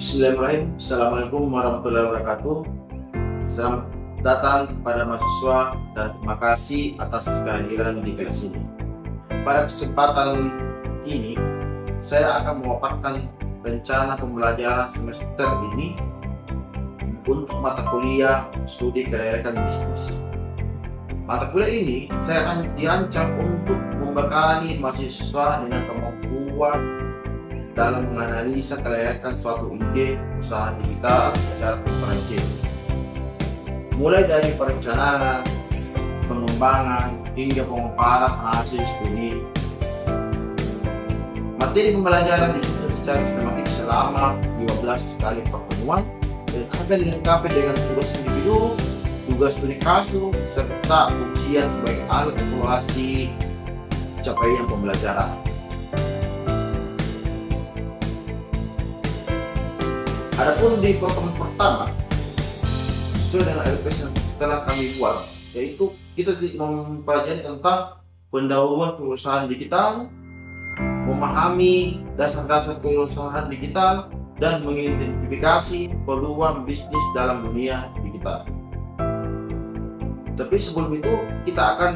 Bismillahirrahmanirrahim. Assalamualaikum warahmatullahi wabarakatuh. Selamat datang kepada mahasiswa dan terima kasih atas kehadiran di kelas ini. Pada kesempatan ini, saya akan memaparkan rencana pembelajaran semester ini untuk mata kuliah studi kelayakan bisnis. Mata kuliah ini saya akan dirancang untuk membekali mahasiswa dengan kemampuan dalam menganalisa kelayakan suatu ide usaha digital secara komprehensif, mulai dari perencanaan, pengembangan, hingga pemaparan hasil studi. Materi pembelajaran disusun secara sistematik selama 15 kali pertemuan dan akan dilengkapi dengan tugas individu, tugas studi kasus, serta ujian sebagai alat evaluasi capaian pembelajaran. Adapun di pertemuan pertama, sesuai dengan LPS yang telah kami buat, yaitu kita mempelajari tentang pendahuluan kewirausahaan digital, memahami dasar-dasar kewirausahaan digital, dan mengidentifikasi peluang bisnis dalam dunia digital. Tapi sebelum itu, kita akan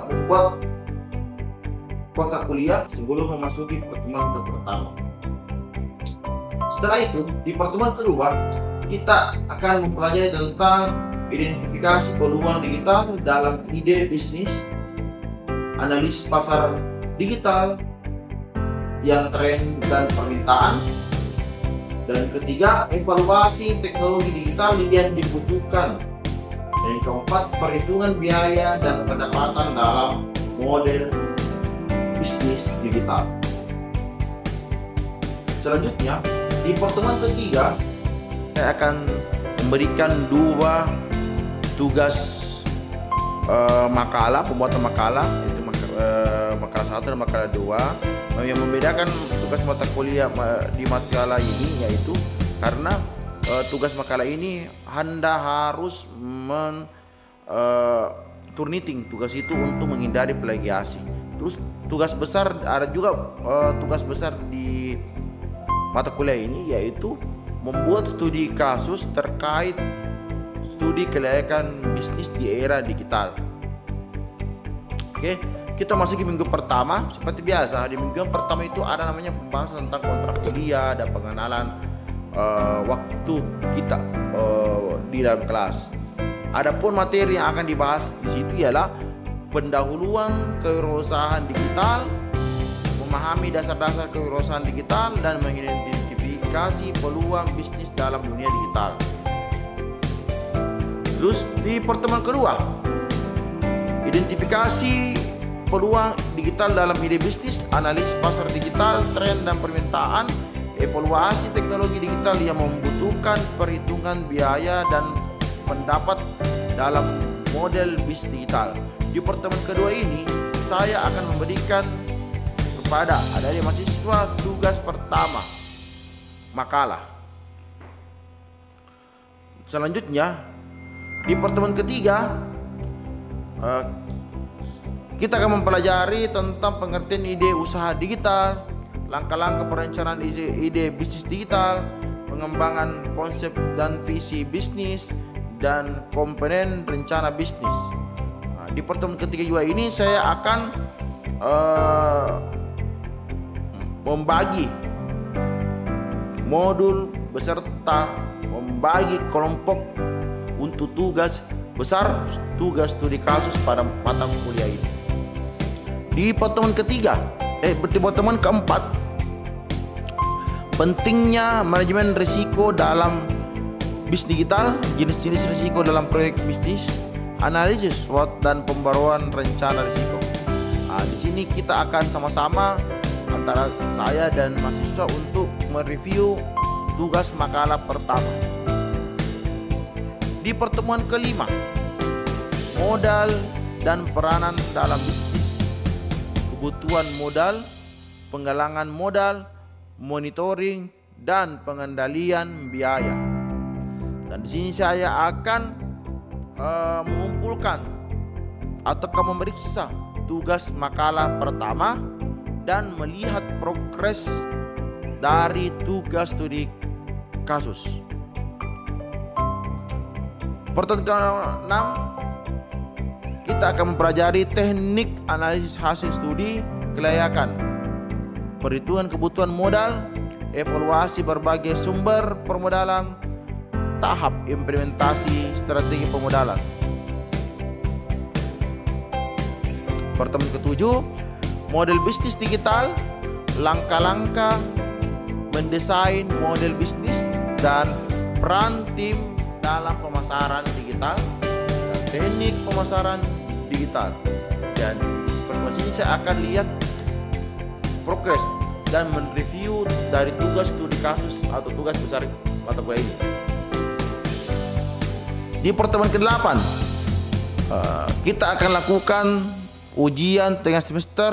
membuat kontrak kuliah sebelum memasuki pertemuan pertama. Setelah itu, di pertemuan kedua, kita akan mempelajari tentang identifikasi peluang digital dalam ide bisnis, analisis pasar digital, yang tren dan permintaan, dan ketiga, evaluasi teknologi digital yang dibutuhkan, dan keempat, perhitungan biaya dan pendapatan dalam model bisnis digital. Selanjutnya, di pertemuan ketiga, saya akan memberikan dua tugas makalah, pembuatan makalah, yaitu makalah 1 dan makalah 2. Yang membedakan tugas mata kuliah di makalah ini yaitu karena tugas makalah ini Anda harus turnitin tugas itu untuk menghindari plagiasi. Terus tugas besar, ada juga tugas besar di mata kuliah ini yaitu membuat studi kasus terkait studi kelayakan bisnis di era digital. Oke, kita masuk ke minggu pertama. Seperti biasa, di minggu pertama itu ada namanya pembahasan tentang kontrak kuliah dan pengenalan waktu kita di dalam kelas. Adapun materi yang akan dibahas di situ ialah pendahuluan kewirausahaan digital, memahami dasar-dasar kewirausahaan digital, dan mengidentifikasi peluang bisnis dalam dunia digital. Terus di pertemuan kedua, identifikasi peluang digital dalam ide bisnis, analisis pasar digital, tren dan permintaan, evaluasi teknologi digital yang membutuhkan perhitungan biaya dan pendapat dalam model bisnis digital. Di pertemuan kedua ini, saya akan memberikan kepada adik-adik mahasiswa tugas pertama, makalah. Selanjutnya, di pertemuan ketiga, kita akan mempelajari tentang pengertian ide usaha digital, langkah-langkah perencanaan ide bisnis digital, pengembangan konsep dan visi bisnis, dan komponen rencana bisnis. Di pertemuan ketiga juga ini saya akan membagi modul beserta membagi kelompok untuk tugas besar, tugas studi kasus pada mata kuliah ini. Di pertemuan ketiga, di pertemuan keempat, pentingnya manajemen risiko dalam bisnis digital, jenis-jenis risiko dalam proyek bisnis, analisis SWOT dan pembaruan rencana risiko. Di sini kita akan sama-sama antara saya dan mahasiswa untuk mereview tugas makalah pertama. Di pertemuan kelima, modal dan peranan dalam bisnis, kebutuhan modal, penggalangan modal, monitoring, dan pengendalian biaya. Dan di sini saya akan mengumpulkan atau memeriksa tugas makalah pertama dan melihat progres dari tugas studi kasus. Pertemuan ke-6, kita akan mempelajari teknik analisis hasil studi kelayakan, perhitungan kebutuhan modal, evaluasi berbagai sumber permodalan, tahap implementasi strategi pemodalan. Pertemuan ke-7, model bisnis digital, langkah-langkah mendesain model bisnis dan peran tim dalam pemasaran digital dan teknik pemasaran digital. Dan di pertemuan ini saya akan lihat progres dan mereview dari tugas studi kasus atau tugas besar mata kuliah ini. Di pertemuan ke-8 kita akan lakukan ujian tengah semester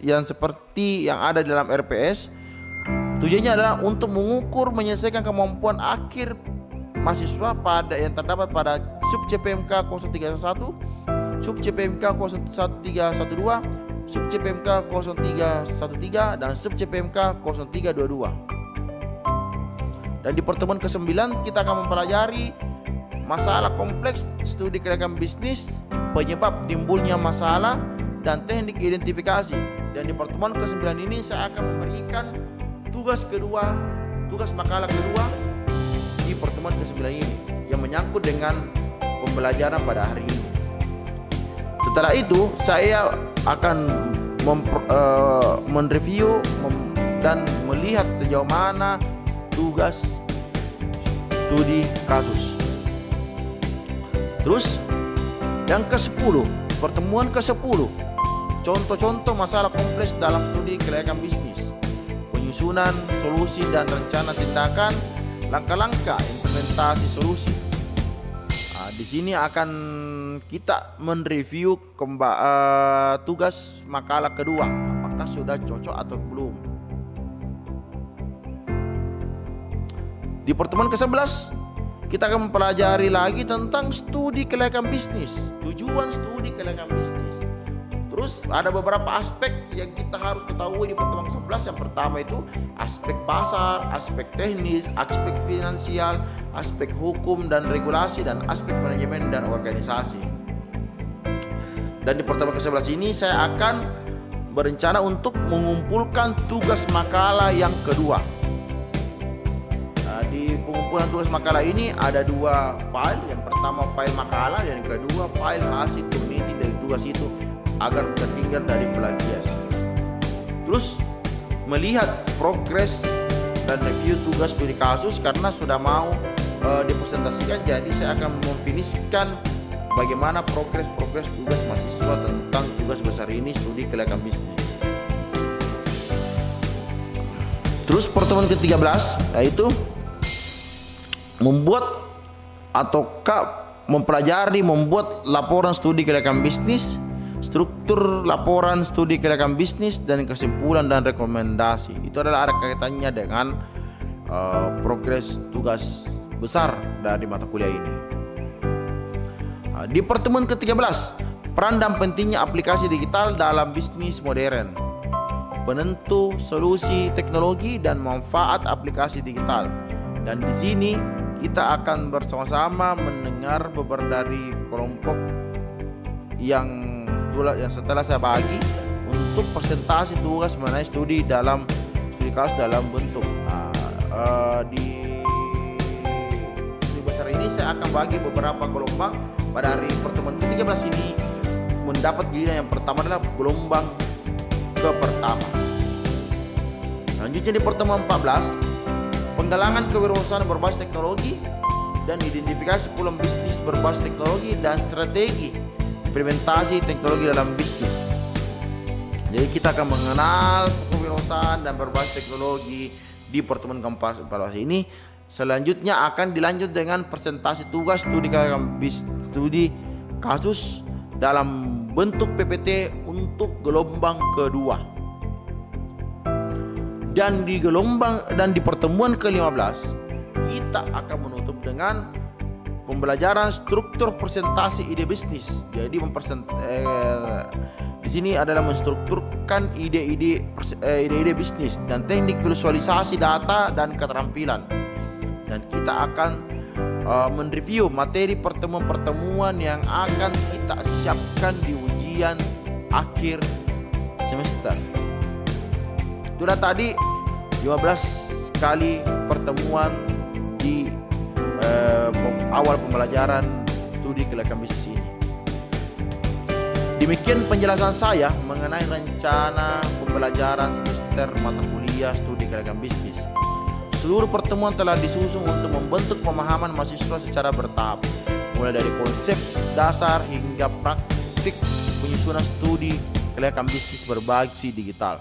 yang seperti yang ada di dalam RPS. Tujuannya adalah untuk mengukur menyelesaikan kemampuan akhir mahasiswa yang terdapat pada sub CPMK 031, sub CPMK 0112, sub CPMK 0313 dan sub CPMK 0322. Dan di pertemuan ke-9 kita akan mempelajari masalah kompleks studi kelayakan bisnis, penyebab timbulnya masalah dan teknik identifikasi. Dan di pertemuan ke-9 ini saya akan memberikan tugas makalah kedua di pertemuan ke-9 ini yang menyangkut dengan pembelajaran pada hari ini. Setelah itu saya akan mereview dan melihat sejauh mana tugas studi kasus. Terus yang ke-10, pertemuan ke-10, contoh-contoh masalah kompleks dalam studi kelayakan bisnis, penyusunan solusi dan rencana tindakan, langkah-langkah implementasi solusi. Di sini akan kita mereview tugas makalah kedua, apakah sudah cocok atau belum. Di pertemuan ke-11 kita akan mempelajari lagi tentang studi kelayakan bisnis, tujuan studi kelayakan bisnis. Terus ada beberapa aspek yang kita harus ketahui di pertemuan ke-11. Yang pertama itu aspek pasar, aspek teknis, aspek finansial, aspek hukum dan regulasi, dan aspek manajemen dan organisasi. Dan di pertemuan ke-11 ini saya akan berencana untuk mengumpulkan tugas makalah yang kedua. Di pengumpulan tugas makalah ini ada dua file. Yang pertama file makalah dan yang kedua file hasil community dari tugas itu agar terhindar dari plagiat. Terus melihat progres dan review tugas studi kasus karena sudah mau dipresentasikan, jadi saya akan memfinishkan bagaimana progres tugas mahasiswa tentang tugas besar ini studi kelayakan bisnis. Terus pertemuan ke-13 yaitu membuat membuat laporan studi kelayakan bisnis, struktur laporan studi kelayakan bisnis, dan kesimpulan dan rekomendasi. Itu adalah ada kaitannya dengan progres tugas besar dari mata kuliah ini. Di pertemuan ke-13, peran dan pentingnya aplikasi digital dalam bisnis modern, penentu solusi teknologi dan manfaat aplikasi digital. Dan di sini kita akan bersama-sama mendengar beberapa dari kelompok yang setelah saya bagi untuk presentasi tugas mengenai studi kasus dalam bentuk di studi besar ini. Saya akan bagi beberapa gelombang. Pada hari pertemuan ke-13 ini mendapat giliran yang pertama adalah gelombang ke-pertama. Selanjutnya di pertemuan 14, penggalangan kewirausahaan berbasis teknologi dan identifikasi peluang bisnis berbasis teknologi dan strategi implementasi teknologi dalam bisnis. Jadi kita akan mengenal kewirausahaan dan berbasis teknologi di pertemuan ke-14 ini. Selanjutnya akan dilanjut dengan presentasi tugas studi kasus dalam bentuk PPT untuk gelombang kedua. Dan di pertemuan ke-15 kita akan menutup dengan pembelajaran struktur presentasi ide bisnis. Jadi di sini adalah menstrukturkan ide bisnis dan teknik visualisasi data dan keterampilan. dan kita akan mereview materi pertemuan-pertemuan yang akan kita siapkan di ujian akhir semester. Itulah tadi 15 kali pertemuan di awal pembelajaran studi kelayakan bisnis ini. Demikian penjelasan saya mengenai rencana pembelajaran semester mata kuliah studi kelayakan bisnis. Seluruh pertemuan telah disusun untuk membentuk pemahaman mahasiswa secara bertahap, mulai dari konsep dasar hingga praktik penyusunan studi kelayakan bisnis berbasis digital.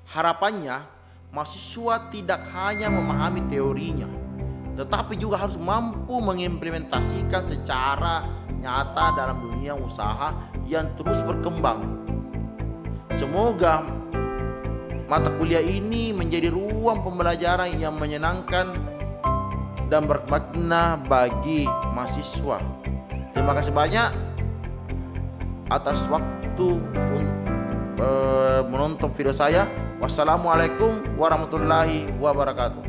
Harapannya, mahasiswa tidak hanya memahami teorinya, tetapi juga harus mampu mengimplementasikan secara nyata dalam dunia usaha yang terus berkembang. Semoga mata kuliah ini menjadi ruang pembelajaran yang menyenangkan dan bermakna bagi mahasiswa. Terima kasih banyak atas waktu menonton video saya. Wassalamualaikum warahmatullahi wabarakatuh.